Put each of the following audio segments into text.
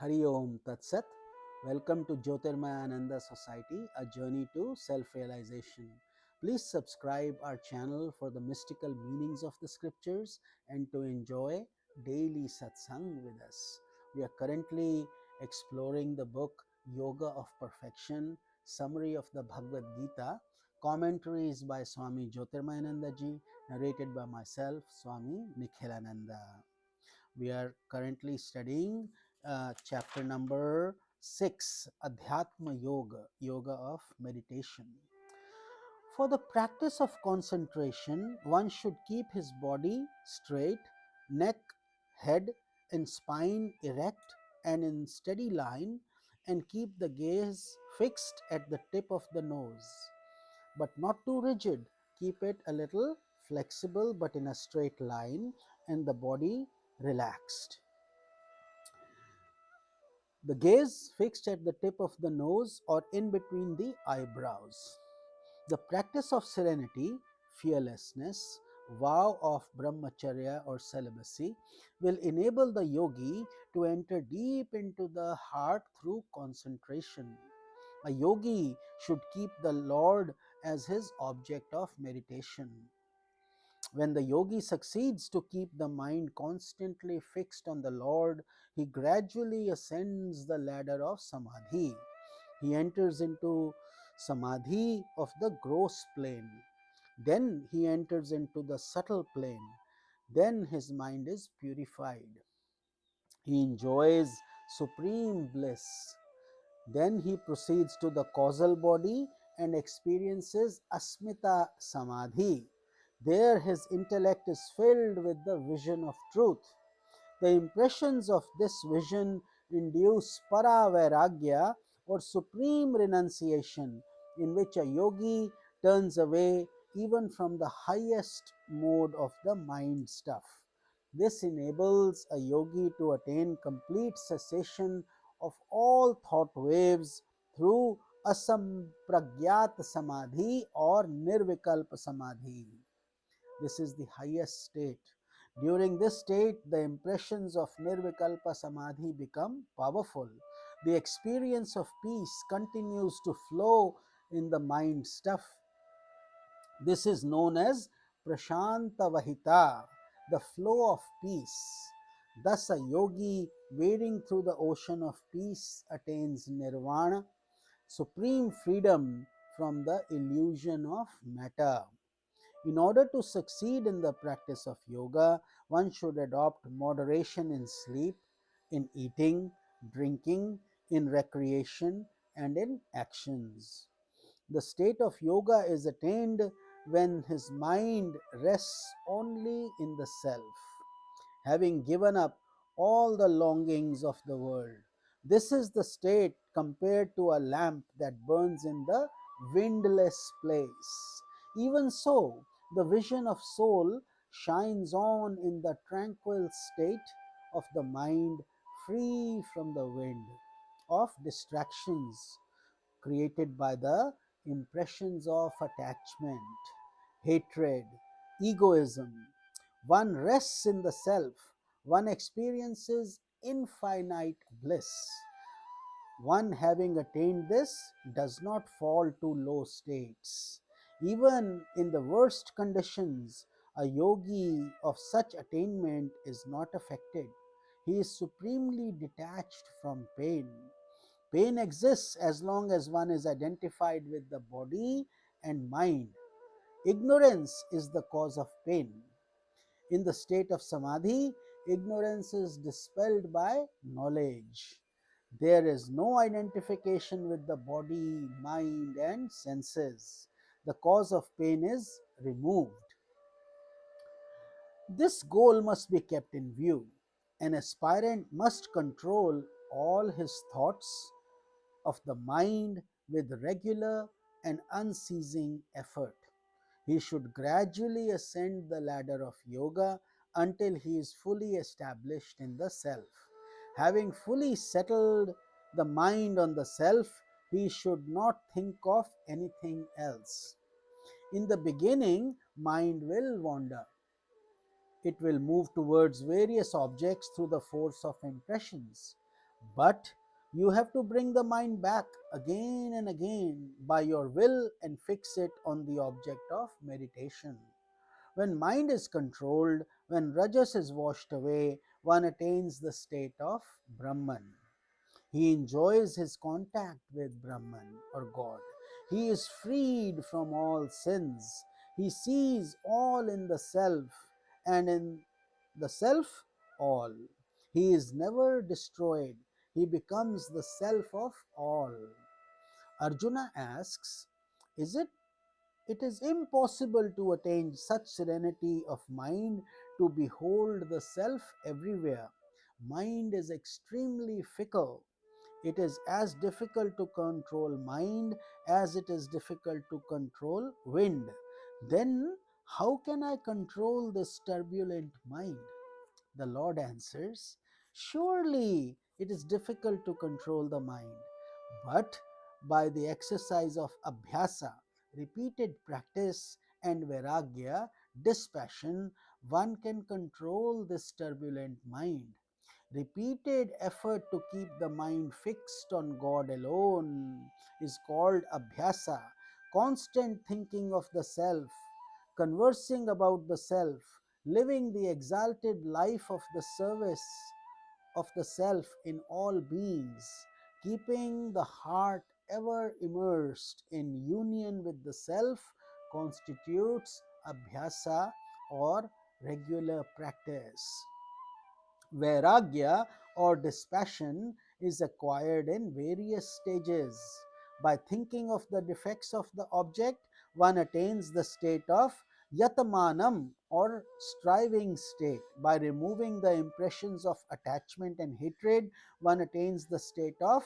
Hari Om Tat Sat. Welcome to Jyotirmayananda Society, a journey to self-realization. Please subscribe our channel for the mystical meanings of the scriptures and to enjoy daily satsang with us. We are currently exploring the book Yoga of Perfection, summary of the Bhagavad Gita, commentaries by Swami Jyotirmayananda ji, narrated by myself, Swami Nikhilananda. We are currently studying chapter number 6, Adhyatma Yoga, Yoga of Meditation. For the practice of concentration, one should keep his body straight, neck, head, and spine erect and in steady line, and keep the gaze fixed at the tip of the nose, but not too rigid. Keep it a little flexible but in a straight line, and the body relaxed. The gaze fixed at the tip of the nose or in between the eyebrows. The practice of serenity, fearlessness, vow of brahmacharya or celibacy will enable the yogi to enter deep into the heart through concentration. A yogi should keep the Lord as his object of meditation. When the yogi succeeds to keep the mind constantly fixed on the Lord, he gradually ascends the ladder of samadhi. He enters into samadhi of the gross plane. Then he enters into the subtle plane. Then his mind is purified. He enjoys supreme bliss. Then he proceeds to the causal body and experiences asmita samadhi. There his intellect is filled with the vision of truth. The impressions of this vision induce paravairagya or supreme renunciation, in which a yogi turns away even from the highest mode of the mind stuff. This enables a yogi to attain complete cessation of all thought waves through asampragyat samadhi or nirvikalpa samadhi. This is the highest state. During this state, the impressions of nirvikalpa samadhi become powerful. The experience of peace continues to flow in the mind stuff. This is known as prashanta vahita, the flow of peace. Thus, a yogi wading through the ocean of peace attains nirvana, supreme freedom from the illusion of matter. In order to succeed in the practice of yoga, one should adopt moderation in sleep, in eating, drinking, in recreation, and in actions. The state of yoga is attained when his mind rests only in the self, having given up all the longings of the world. This is the state compared to a lamp that burns in the windless place. Even so, the vision of soul shines on in the tranquil state of the mind, free from the wind of distractions created by the impressions of attachment, hatred, egoism. One rests in the self, one experiences infinite bliss. One having attained this does not fall to low states. Even in the worst conditions, a yogi of such attainment is not affected. He is supremely detached from pain. Pain exists as long as one is identified with the body and mind. Ignorance is the cause of pain. In the state of samadhi, ignorance is dispelled by knowledge. There is no identification with the body, mind, and senses. The cause of pain is removed. This goal must be kept in view. An aspirant must control all his thoughts of the mind with regular and unceasing effort. He should gradually ascend the ladder of yoga until he is fully established in the self. Having fully settled the mind on the self, he should not think of anything else. In the beginning, mind will wander. It will move towards various objects through the force of impressions. But you have to bring the mind back again and again by your will and fix it on the object of meditation. When mind is controlled, when rajas is washed away, one attains the state of Brahman. He enjoys his contact with Brahman or God. He is freed from all sins. He sees all in the self, and in the self all. He is never destroyed. He becomes the self of all. Arjuna asks, Is it it is impossible to attain such serenity of mind to behold the self everywhere. Mind is extremely fickle. It is as difficult to control mind as it is difficult to control wind. Then, how can I control this turbulent mind? The Lord answers, Surely it is difficult to control the mind, but by the exercise of abhyasa, repeated practice, and vairagya, dispassion, one can control this turbulent mind. Repeated effort to keep the mind fixed on God alone is called abhyasa. Constant thinking of the self, conversing about the self, living the exalted life of the service of the self in all beings, keeping the heart ever immersed in union with the self constitutes abhyasa or regular practice. Vairagya or dispassion is acquired in various stages. By thinking of the defects of the object, one attains the state of yatamanam or striving state. By removing the impressions of attachment and hatred, one attains the state of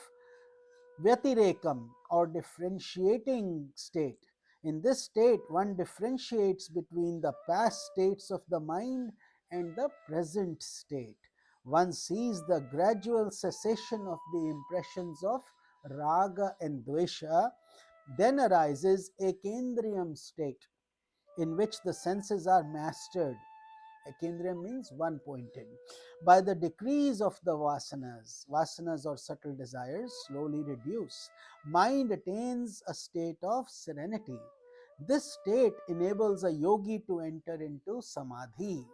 Vyatirekam or differentiating state. In this state, one differentiates between the past states of the mind and the present state. One sees the gradual cessation of the impressions of raga and dvesha. Then arises a kendriyam state in which the senses are mastered. Kendriya means one pointed. By the decrease of the vasanas or subtle desires slowly reduce. Mind attains a state of serenity. This state enables a yogi to enter into samadhi.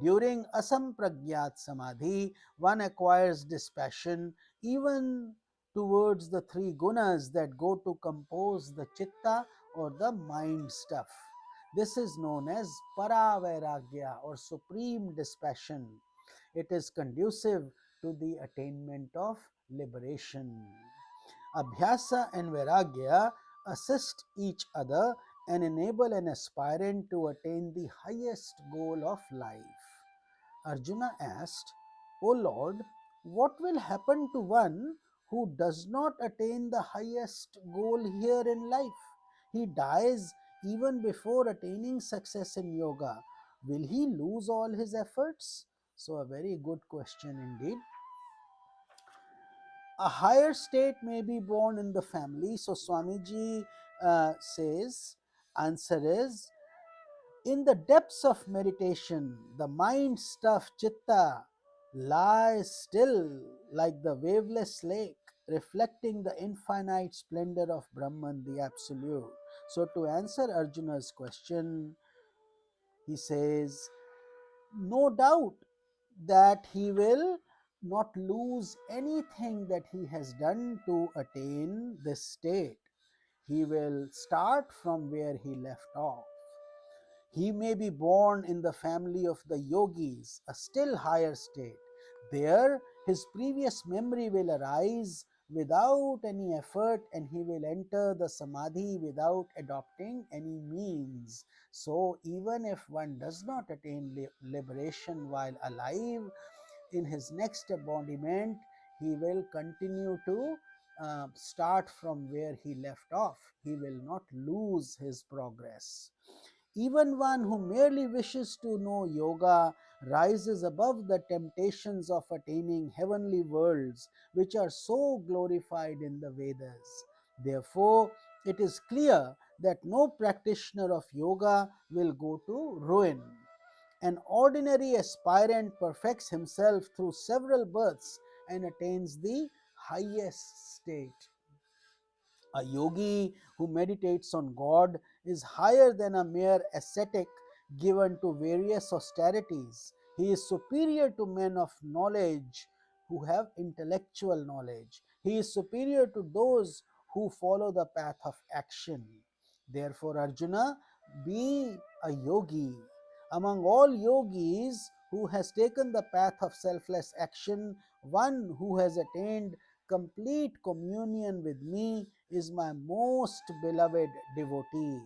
During asampragyat samadhi, one acquires dispassion even towards the three gunas that go to compose the chitta or the mind stuff. This is known as paravairagya or supreme dispassion. It is conducive to the attainment of liberation. Abhyasa and Vairagya assist each other and enable an aspirant to attain the highest goal of life. Arjuna asked, O Lord, what will happen to one who does not attain the highest goal here in life? He dies even before attaining success in yoga. Will he lose all his efforts? So, a very good question indeed. A higher state may be born in the family. So, Swamiji says, answer is in the depths of meditation, the mind stuff chitta lies still like the waveless lake, reflecting the infinite splendor of Brahman, the Absolute. So, to answer Arjuna's question, he says, no doubt that he will not lose anything that he has done to attain this state. He will start from where he left off. He may be born in the family of the yogis, a still higher state. There, his previous memory will arise without any effort and he will enter the samadhi without adopting any means. So, even if one does not attain liberation while alive, in his next embodiment, he will continue to start from where he left off. He will not lose his progress. Even one who merely wishes to know yoga rises above the temptations of attaining heavenly worlds, which are so glorified in the Vedas. Therefore, it is clear that no practitioner of yoga will go to ruin. An ordinary aspirant perfects himself through several births and attains the highest state. A yogi who meditates on God is higher than a mere ascetic given to various austerities. He is superior to men of knowledge who have intellectual knowledge. He is superior to those who follow the path of action. Therefore, Arjuna, be a yogi. Among all yogis who has taken the path of selfless action, one who has attained complete communion with me is my most beloved devotee.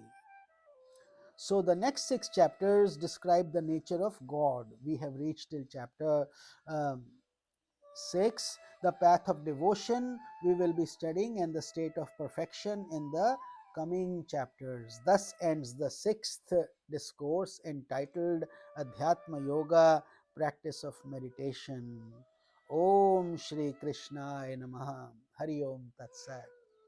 So, the next 6 chapters describe the nature of God. We have reached till chapter um, 6, the path of devotion. We will be studying and the state of perfection in the coming chapters. Thus ends the 6th discourse entitled Adhyatma Yoga, Practice of Meditation. Om Shri Krishna Namaha. Hari Om Tat Sat.